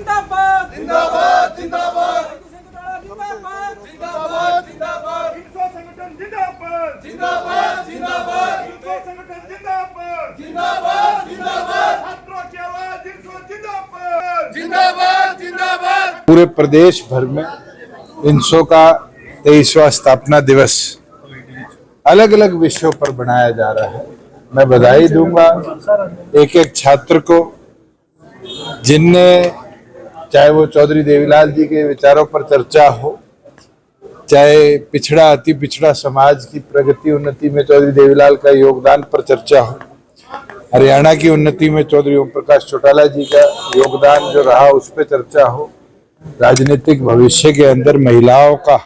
जिंदाबाद जिंदाबाद जिंदाबाद जिंदाबाद जिंदाबाद जिंदाबाद हिंसा संगठन जिंदाबाद जिंदाबाद जिंदाबाद हिंसा संगठन जिंदाबाद जिंदाबाद जिंदाबाद छात्रों की आवाज हिंसा जिंदाबाद जिंदाबाद जिंदाबाद। पूरे प्रदेश भर में इनसो का 23वां स्थापना दिवस अलग अलग विषयों पर बनाया जा रहा है। मैं बधाई दूंगा एक एक छात्र को जिनने, चाहे वो चौधरी देवीलाल जी के विचारों पर चर्चा हो, चाहे पिछड़ा अति पिछड़ा समाज की प्रगति उन्नति में चौधरी देवीलाल का योगदान पर चर्चा हो, हरियाणा की उन्नति में चौधरी ओम प्रकाश चौटाला जी का योगदान जो रहा उस पर चर्चा हो, राजनीतिक भविष्य के अंदर महिलाओं का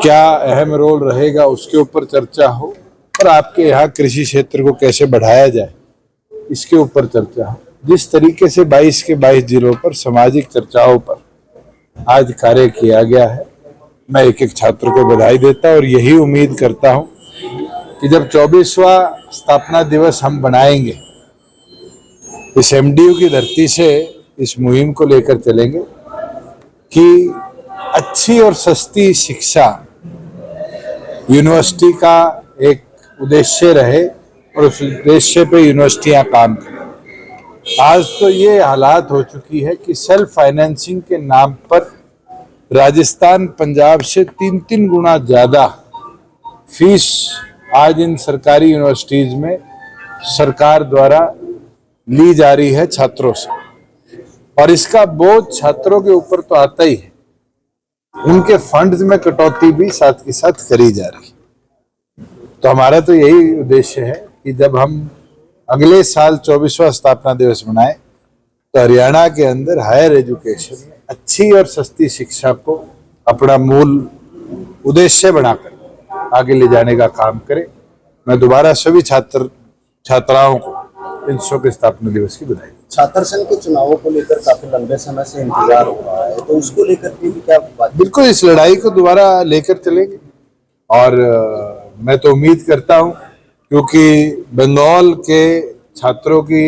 क्या अहम रोल रहेगा उसके ऊपर चर्चा हो, और आपके यहाँ कृषि क्षेत्र को कैसे बढ़ाया जाए इसके ऊपर चर्चा हो। जिस तरीके से 22 के 22 जिलों पर सामाजिक चर्चाओं पर आज कार्य किया गया है, मैं एक एक छात्र को बधाई देता और यही उम्मीद करता हूं कि जब 24वां स्थापना दिवस हम बनाएंगे, इस एमडीयू की धरती से इस मुहिम को लेकर चलेंगे कि अच्छी और सस्ती शिक्षा यूनिवर्सिटी का एक उद्देश्य रहे और उस उद्देश्य पे यूनिवर्सिटियां काम करें। आज तो ये हालात हो चुकी है कि सेल्फ फाइनेंसिंग के नाम पर राजस्थान पंजाब से 3-3 गुना ज्यादा फीस आज इन सरकारी यूनिवर्सिटीज में सरकार द्वारा ली जा रही है छात्रों से, और इसका बोझ छात्रों के ऊपर तो आता ही है, उनके फंड्स में कटौती भी साथ के साथ करी जा रही है। तो हमारा तो यही उद्देश्य है कि जब हम अगले साल 24वां स्थापना दिवस मनाएं तो हरियाणा के अंदर हायर एजुकेशन में अच्छी और सस्ती शिक्षा को अपना मूल उद्देश्य बनाकर आगे ले जाने का काम करें। मैं दोबारा सभी छात्राओं को इनसो के स्थापना दिवस की बधाई। छात्र संघ के चुनावों को लेकर काफी लंबे समय से इंतजार हो रहा है, तो उसको लेकर के भी क्या बात? बिल्कुल इस लड़ाई को दोबारा लेकर चलेंगे, और मैं तो उम्मीद करता हूं, क्योंकि बंगाल के छात्रों की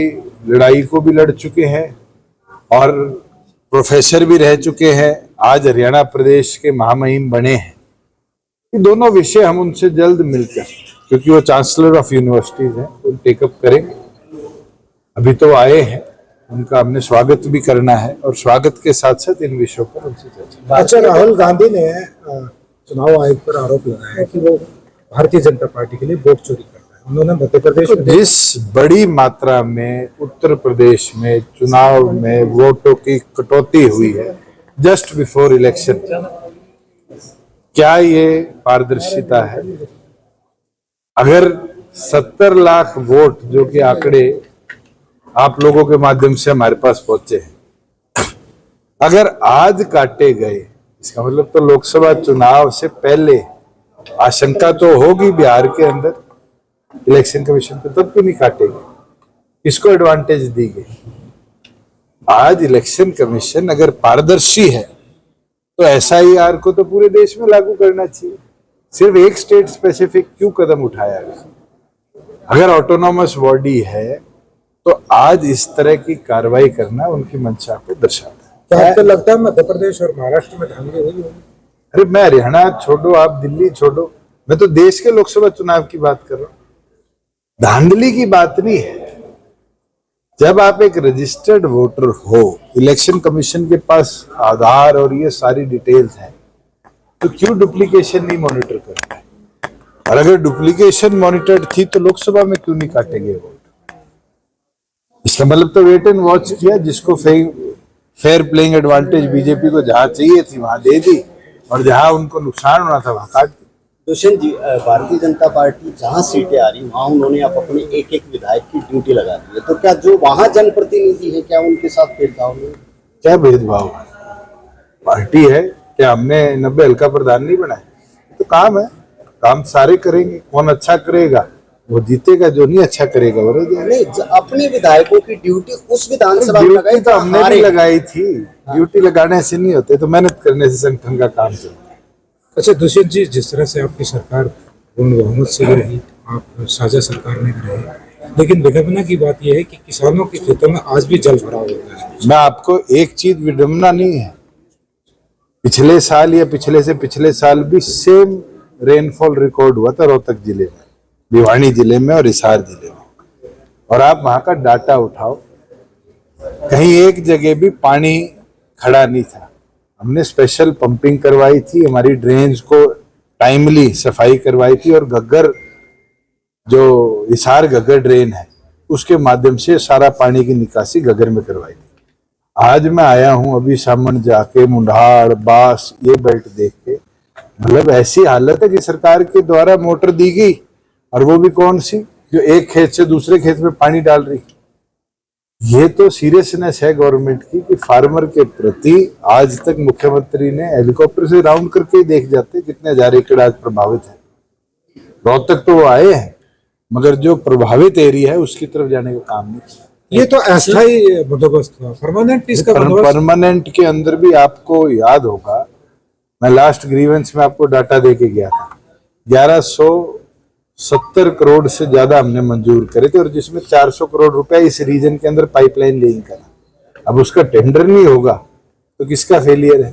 लड़ाई को भी लड़ चुके हैं और प्रोफेसर भी रह चुके हैं, आज हरियाणा प्रदेश के महामहिम बने हैं। ये दोनों विषय हम उनसे जल्द मिलकर, क्योंकि वो चांसलर ऑफ यूनिवर्सिटीज हैं, वो टेकअप करेंगे। अभी तो आए हैं, उनका हमने स्वागत भी करना है और स्वागत के साथ साथ इन विषयों पर उनसे चर्चा। अच्छा, राहुल गांधी ने चुनाव आयोग पर आरोप लगाया है कि वो भारतीय जनता पार्टी के लिए वोट चोरी करता है। उन्होंने मध्य प्रदेश में जिस बड़ी मात्रा में उत्तर प्रदेश में चुनाव में वोटों की कटौती हुई है जस्ट बिफोर इलेक्शन, क्या ये पारदर्शिता है? अगर 70 लाख वोट जो कि आंकड़े आप लोगों के माध्यम से हमारे पास पहुंचे हैं, अगर आज काटे गए, इसका मतलब तो लोकसभा चुनाव से पहले आशंका तो होगी बिहार के अंदर इलेक्शन कमीशन पे, तब क्यों नहीं काटेंगे? किसको एडवांटेज दी गई? आज इलेक्शन कमीशन अगर पारदर्शी है तो एसआईआर को तो पूरे देश में लागू करना चाहिए, सिर्फ एक स्टेट स्पेसिफिक क्यों कदम उठाया गया? अगर ऑटोनॉमस बॉडी है तो आज इस तरह की कार्रवाई करना उनकी मंशा को दर्शाता है। क्या आपको लगता है मध्य प्रदेश और महाराष्ट्र में धांधली हुई होगी? अरे मैं हरियाणा छोड़ो, आप दिल्ली छोड़ो, मैं तो देश के लोकसभा चुनाव की बात कर रहा हूं। धांधली की बात नहीं है। जब आप एक रजिस्टर्ड वोटर हो, इलेक्शन कमीशन के पास आधार और ये सारी डिटेल्स हैं, तो क्यों डुप्लीकेशन नहीं मॉनिटर करता है? और अगर डुप्लीकेशन मॉनिटर्ड थी तो लोकसभा में क्यों नहीं काटेंगे वोट? इसका मतलब तो वेट एंड वॉच किया, जिसको फेयर प्लेइंग एडवांटेज बीजेपी को जहां चाहिए थी वहां दे दी, और जहां उनको नुकसान होना था वहां काट दी। दुष्यंत जी, भारतीय जनता पार्टी जहां सीटें आ रही वहां उन्होंने आप अपने एक एक विधायक की ड्यूटी लगा दी है, तो क्या जो वहां जनप्रतिनिधि है क्या उनके साथ भेदभाव नहीं? क्या भेदभाव? पार्टी है, क्या हमने 90 हल्का प्रधान नहीं बनाए? तो काम है, काम सारे करेंगे। कौन अच्छा करेगा वो जीतेगा, जो नहीं अच्छा करेगा वो रह जाएगा। नहीं, अपने विधायकों की ड्यूटी उस विधानसभा में लगाई तो हमने भी लगाई थी। ड्यूटी लगाने से नहीं होते, तो मेहनत करने से संगठन का काम चलता है। अच्छा दुष्यंत जी, जिस तरह से आपकी सरकार पूर्ण बहुमत से रही, आप साझा सरकार में रहे, लेकिन विडंबना की बात यह है कि किसानों के खेतों में आज भी जल भराव होता है। मैं आपको एक चीज, विडंबना नहीं है, पिछले साल या पिछले से पिछले साल भी सेम रेनफॉल रिकॉर्ड हुआ था रोहतक जिले में, भिवानी जिले में और हिसार जिले में। और आप वहां का डाटा उठाओ, कहीं एक जगह भी पानी खड़ा नहीं था। हमने स्पेशल पंपिंग करवाई थी, हमारी ड्रेन्स को टाइमली सफाई करवाई थी और घग्गर, जो हिसार घग्गर ड्रेन है, उसके माध्यम से सारा पानी की निकासी घग्गर में करवाई थी। आज मैं आया हूं अभी सामन जाके, मुंडाड़, बास, ये बेल्ट देख के, मतलब ऐसी हालत है कि सरकार के द्वारा मोटर दी गई, और वो भी कौन सी, जो एक खेत से दूसरे खेत में पानी डाल रही। ये तो सीरियसनेस है गवर्नमेंट की कि फार्मर के प्रति। आज तक मुख्यमंत्री ने हेलीकॉप्टर से राउंड करके ही देख जाते कितने हजार एकड़ आज प्रभावित है। रोहतक तो वो आए हैं, मगर जो प्रभावित एरिया है उसकी तरफ जाने का काम नहीं किया। ये तो अस्थायी बंदोबस्त हुआ, परमानेंट इसका बंदोबस्त। परमानेंट के अंदर भी आपको याद होगा, मैं लास्ट ग्रीवेंस में आपको डाटा दे के गया था, 1170 करोड़ से ज्यादा हमने मंजूर करे थे, और जिसमें 400 करोड़ रुपए इस रीजन के अंदर पाइपलाइन लेइंग करा। अब उसका टेंडर नहीं होगा तो किसका फेलियर है?